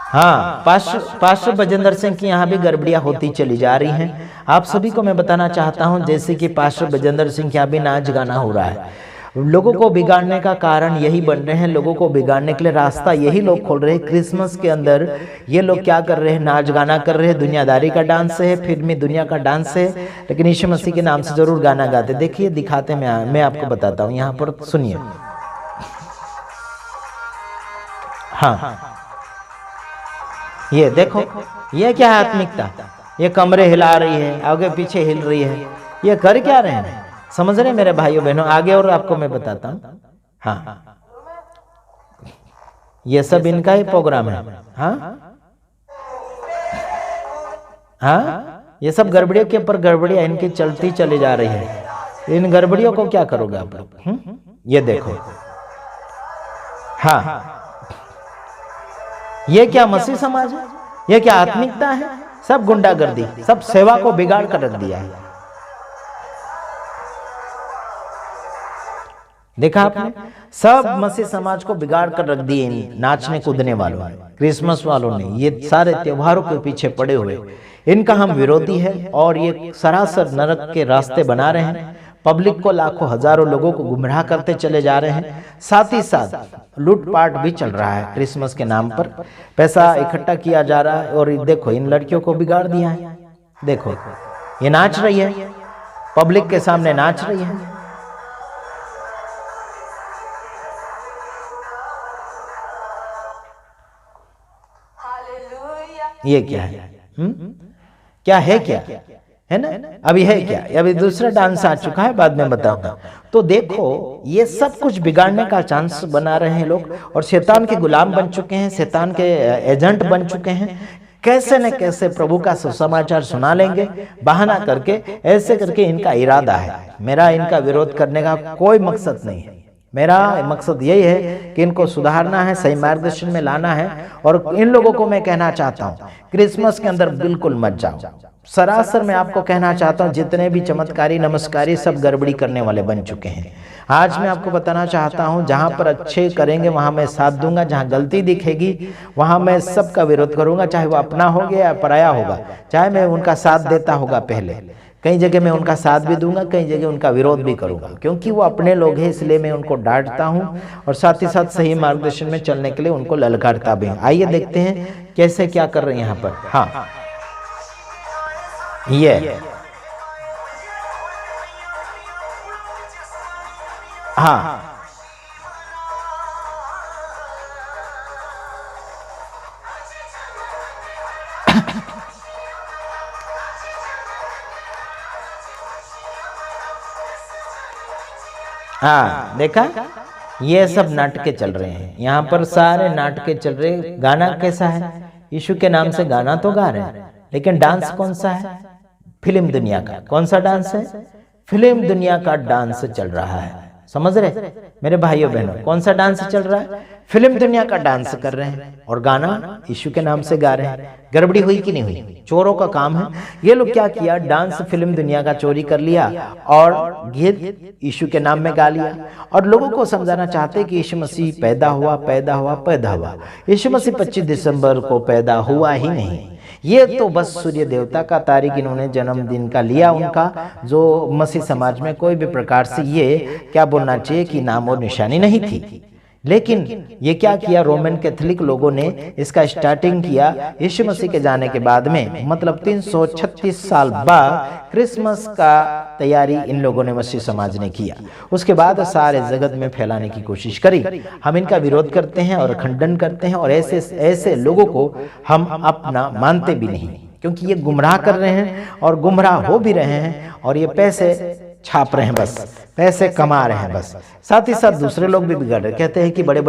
हाँ, पास्टर बजेंद्र सिंह की यहाँ भी गड़बड़ियाँ होती चली जा रही हैं। आप सभी को मैं बताना चाहता हूँ, जैसे कि पास्टर बजेंद्र सिंह के यहाँ भी नाच गाना हो रहा है। लोगों को बिगाड़ने का कारण यही बन रहे हैं, लोगों को बिगाड़ने के लिए रास्ता यही लोग खोल रहे हैं। क्रिसमस के अंदर ये लोग क्या कर रहे हैं, नाच गाना कर रहे हैं, दुनियादारी का डांस है, फिल्मी दुनिया का डांस है, लेकिन यीशु मसीह के नाम से जरूर गाना गाते। देखिए दिखाते, मैं आपको बताता हूँ, यहाँ पर सुनिए। हाँ, ये देखो, ये क्या है आत्मिकता, ये कमरे हिला रही है, आगे पीछे हिल रही है, ये कर क्या रहे हैं, समझ रहे मेरे भाइयों बहनों। आगे और आपको मैं बताता हूँ। हाँ, ये सब इनका ही प्रोग्राम है। हाँ हाँ, ये सब गड़बड़ियों के ऊपर गड़बड़ियां इनकी चलती चली जा रही है। इन गड़बड़ियों को क्या करोगे आप लोग? ये देखो। हाँ, ये क्या मसीह समाज है, ये क्या आत्मिकता है? सब गुंडागर्दी, सब सेवा को बिगाड़ कर रख दिया है। देखा आपने, सब मसीह समाज को बिगाड़ कर रख दिए इन नाचने कूदने वालों ने, क्रिसमस वालों ने। ये सारे त्योहारों के पीछे पड़े हुए, इनका हम विरोधी है और ये सरासर नरक के रास्ते बना रहे हैं। पब्लिक को, लाखों हजारों लोगों को गुमराह करते चले जा रहे हैं। साथ ही साथ लूटपाट भी चल रहा है। क्रिसमस के नाम पर पैसा इकट्ठा किया जा रहा है और देखो इन लड़कियों को बिगाड़ दिया है। देखो ये नाच रही है, पब्लिक के सामने नाच रही है। ये क्या है? क्या है, क्या है ना? अभी है क्या? अभी दूसरा डांस आ चुका है, बाद में बताऊंगा। तो देखो ये सब कुछ बिगाड़ने का चांस बना रहे हैं लोग, और शैतान के गुलाम बन चुके हैं, शैतान के एजेंट बन चुके हैं। कैसे न कैसे प्रभु का सुसमाचार सुना लेंगे बहाना करके, ऐसे करके इनका इरादा है। मेरा इनका विरोध करने का कोई मकसद नहीं है। मेरा मकसद यही है कि इनको सुधारना है, सही मार्गदर्शन में लाना है। और इन लोगों को मैं कहना चाहता हूँ, क्रिसमस के अंदर बिल्कुल मत जाओ। सरासर मैं आपको कहना चाहता हूँ, जितने भी चमत्कारी नमस्कारी सब गड़बड़ी करने वाले बन चुके हैं। आज मैं आपको बताना चाहता हूँ, जहाँ पर अच्छे करेंगे वहाँ मैं साथ दूंगा, जहाँ गलती दिखेगी वहाँ मैं सबका विरोध करूंगा, चाहे वो अपना हो गया या पराया होगा, चाहे मैं उनका साथ देता होगा पहले। कई जगह मैं उनका साथ भी दूंगा, कई जगह उनका विरोध भी करूंगा, क्योंकि वो अपने लोग हैं, इसलिए मैं उनको डांटता हूं और साथ ही साथ सही मार्गदर्शन में चलने के लिए उनको ललकारता भी हूं। आइए देखते हैं कैसे क्या कर रहे हैं यहाँ पर। हाँ, ये हाँ, हाँ, देखा, ये सब नाटके चल रहे हैं यहाँ पर, सारे नाटके चल रहे हैं। गाना कैसा है? यीशु के नाम से गाना तो गा रहे हैं, लेकिन डांस कौन सा है? फिल्म दुनिया का। कौन सा डांस है? फिल्म दुनिया का डांस चल रहा है। समझ रहे मेरे भाइयों बहनों, कौन सा डांस चल रहा है? फिल्म दुनिया का डांस कर रहे हैं और गाना यीशु के नाम से गा रहे हैं। गड़बड़ी हुई कि नहीं हुई? चोरों का काम है। ये लोग क्या किया, डांस फिल्म दुनिया का चोरी कर लिया और गीत यीशु के नाम में गा लिया, और लोगों को समझाना चाहते कि यीशु मसीह पैदा हुआ, पैदा हुआ, पैदा हुआ। यीशु मसीह 25 दिसंबर को पैदा हुआ ही नहीं। ये तो बस सूर्य देवता का तारीख इन्होंने जन्मदिन का लिया उनका, जो मसीह समाज में कोई भी प्रकार से ये क्या बोलना चाहिए कि नाम और निशानी नहीं थी। लेकिन ये क्या किया, रोमन कैथोलिक लोगों ने इसका स्टार्टिंग किया यीशु मसीह के जाने के बाद में, मतलब 336 साल बाद क्रिसमस का तैयारी इन लोगों ने, मसीह समाज ने किया। उसके बाद सारे जगत में फैलाने की कोशिश करी। हम इनका विरोध करते हैं और खंडन करते हैं, और ऐसे ऐसे लोगों को हम अपना मानते भी नहीं, क्योंकि ये गुमराह कर रहे हैं और गुमराह हो भी रहे हैं, और ये पैसे छाप रहे हैं, बस पैसे कमा रहे हैं बस। साथ ही साथ दूसरे लोग भी बिगड़ रहे, कहते हैं कि बड़े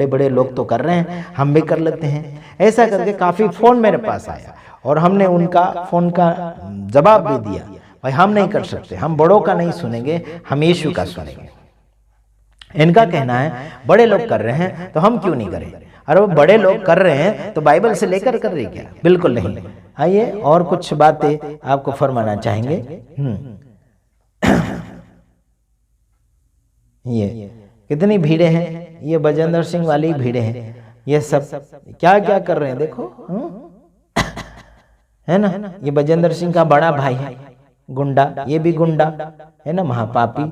बड़े लोग तो कर रहे हैं, हम भी कर लेते हैं। ऐसा करके काफी फोन मेरे पास आया और हमने उनका फोन का जवाब भी दिया, भाई हम नहीं कर सकते, हम बड़ों का नहीं सुनेंगे, हम यीशु का सुनेंगे। इनका कहना है बड़े लोग कर रहे हैं तो हम क्यों नहीं करें, अरे वो बड़े लोग कर रहे हैं तो बाइबल से लेकर कर रही क्या? बिल्कुल नहीं। आइए और कुछ बातें आपको फरमाना चाहेंगे। ये कितनी भीड़े हैं, ये बजेंद्र सिंह वाली भीड़े हैं। ये सब क्या क्या कर रहे हैं देखो, है ना। ये बजेंद्र सिंह का बड़ा भाई है गुंडा, ये भी गुंडा है ना, महापापी।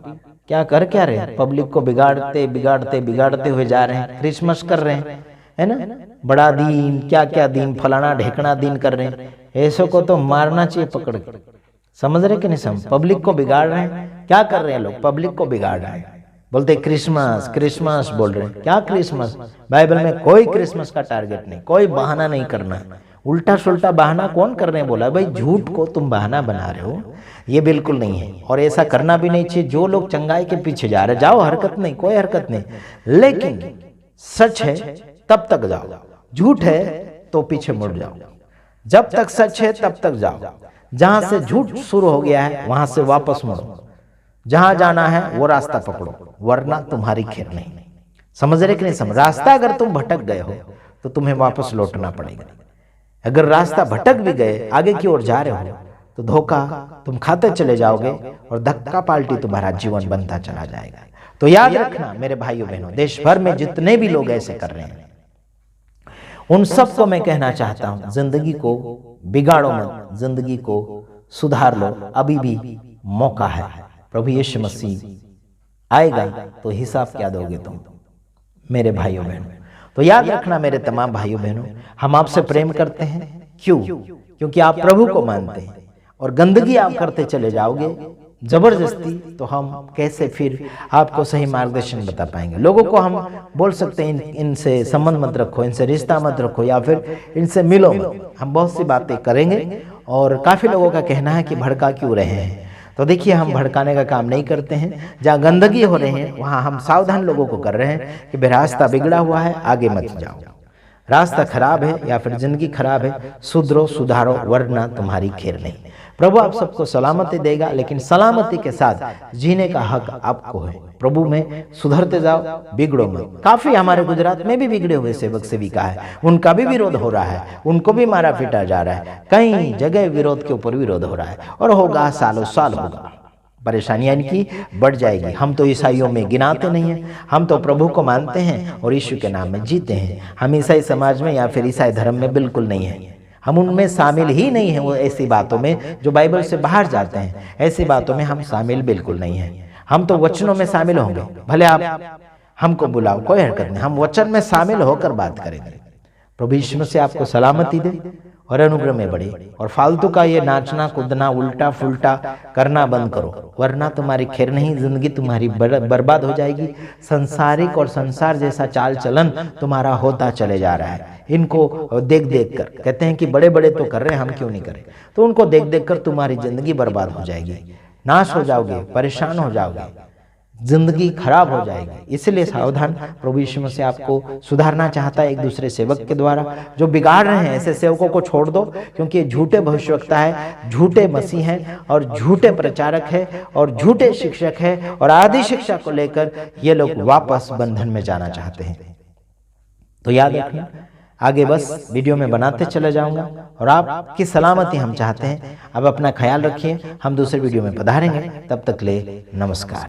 क्या कर क्या रहे हैं, पब्लिक को बिगाड़ते बिगाड़ते बिगाड़ते हुए जा रहे हैं। क्रिसमस कर रहे हैं, है ना, बड़ा दिन, क्या क्या दिन, फलाना ढेकना दिन कर रहे हैं। ऐसो को तो मारना चाहिए पकड़ के, समझ रहे कि नहीं समझ। पब्लिक को बिगाड़ रहे हैं, क्या कर रहे हैं लोग, पब्लिक को बिगाड़ रहे हैं। बोलते क्रिसमस क्रिसमस बोल रहे हैं, क्या क्रिसमस, बाइबल में कोई क्रिसमस का टारगेट नहीं, कोई बहाना नहीं करना है। उल्टा सुल्टा बहाना कौन कर रहे हैं, बोला भाई झूठ को तुम बहाना बना रहे हो, ये बिल्कुल नहीं है और ऐसा करना भी नहीं चाहिए। जो लोग चंगाई के पीछे जा रहे, जाओ, हरकत नहीं, कोई हरकत नहीं, लेकिन सच है तब तक जाओ, झूठ है तो पीछे मुड़ जाओ। जब तक सच है तब तक जाओ, जहां से झूठ शुरू हो गया है वहां से वापस मुड़ो, जहां जाना है वो रास्ता पकड़ो, वरना तुम्हारी खैर नहीं। समझ रहे कि नहीं समझ। रास्ता अगर तुम भटक गए हो तो तुम्हें वापस लौटना पड़ेगा। अगर रास्ता भटक भी गए, आगे की ओर जा रहे हो, तो धोखा तुम खाते चले जाओगे और धक्का पाल्टी तुम्हारा जीवन बनता चला जाएगा। तो याद रखना मेरे भाइयों बहनों, देश भर में जितने भी लोग ऐसे कर रहे हैं, उन सबको मैं कहना चाहता हूं, जिंदगी को बिगाड़ो मत, जिंदगी को सुधार लो, अभी भी मौका है। प्रभु यीशु मसीह आएगा तो हिसाब क्या दोगे तुम मेरे भाइयों बहनों। तो याद रखना मेरे तमाम भाइयों बहनों, हम आपसे प्रेम करते हैं, क्यों, क्योंकि आप प्रभु को मानते हैं। और गंदगी आप करते चले जाओगे जबरदस्ती, तो हम कैसे फिर आपको सही मार्गदर्शन बता पाएंगे। लोगों को हम बोल सकते हैं इनसे संबंध मत रखो, इनसे रिश्ता मत रखो, या फिर इनसे मिलो मत, हम बहुत सी बातें करेंगे। और काफी लोगों का कहना है कि भड़का क्यों रहे हैं, तो देखिए हम भड़काने का काम नहीं करते हैं। जहाँ गंदगी हो रही है वहाँ हम सावधान लोगों को कर रहे हैं कि भाई रास्ता बिगड़ा हुआ है, आगे मत जाओ, रास्ता खराब है या फिर जिंदगी खराब है, सुधरो सुधारो, वरना तुम्हारी खैर नहीं। प्रभु आप सबको सलामती देगा, लेकिन सलामती के साथ जीने का हक आपको है। प्रभु में सुधरते जाओ, बिगड़ो मत। काफी हमारे गुजरात में भी बिगड़े हुए सेवक सेविका है, उनका भी विरोध हो रहा है, उनको भी मारा पीटा जा रहा है, कई जगह विरोध के ऊपर विरोध हो रहा है, और होगा, सालों साल होगा, परेशानियां इनकी बढ़ जाएगी। हम तो ईसाइयों में गिनाते नहीं हैं, हम तो प्रभु को मानते हैं और यीशु के नाम में जीते हैं। हम ईसाई समाज में या फिर ईसाई धर्म में बिल्कुल नहीं है, हम उनमें शामिल ही नहीं हैं। वो ऐसी बातों में जो बाइबल से बाहर जाते हैं, ऐसी बातों में हम शामिल बिल्कुल नहीं हैं। हम तो वचनों में शामिल होंगे, भले आप हमको बुलाओ, कोई हरकत नहीं, हम वचन में शामिल होकर बात करेंगे। प्रभु यीशु से आपको सलामती दे और अनुग्रह में बढ़े, और फालतू का ये नाचना कूदना उल्टा फुल्टा करना बंद करो, वरना तुम्हारी खैर नहीं, जिंदगी तुम्हारी बर्बाद हो जाएगी। संसारिक और संसार जैसा चाल चलन तुम्हारा होता चले जा रहा है। इनको देख देख कर कहते हैं कि बड़े बड़े तो कर रहे हैं, हम क्यों नहीं करें, तो उनको देख देख कर तुम्हारी जिंदगी बर्बाद हो जाएगी, नाश हो जाओगे, परेशान हो जाओगे, जिंदगी खराब हो जाएगी। इसलिए सावधान। प्रभु यीशु मसीह आपको सुधारना चाहता है एक दूसरे सेवक के द्वारा, जो बिगाड़ रहे हैं ऐसे सेवकों को छोड़ दो, क्योंकि ये झूठे भविष्यवक्ता है, झूठे मसीह हैं और झूठे प्रचारक है और झूठे शिक्षक है, और आदि शिक्षा को लेकर ये लोग वापस बंधन में जाना चाहते हैं। तो याद रखना, आगे बस वीडियो में बनाते चले जाऊंगा, और आपकी सलामती हम चाहते हैं। अब अपना ख्याल रखिए, हम दूसरे वीडियो में पधारेंगे, तब तक ले नमस्कार।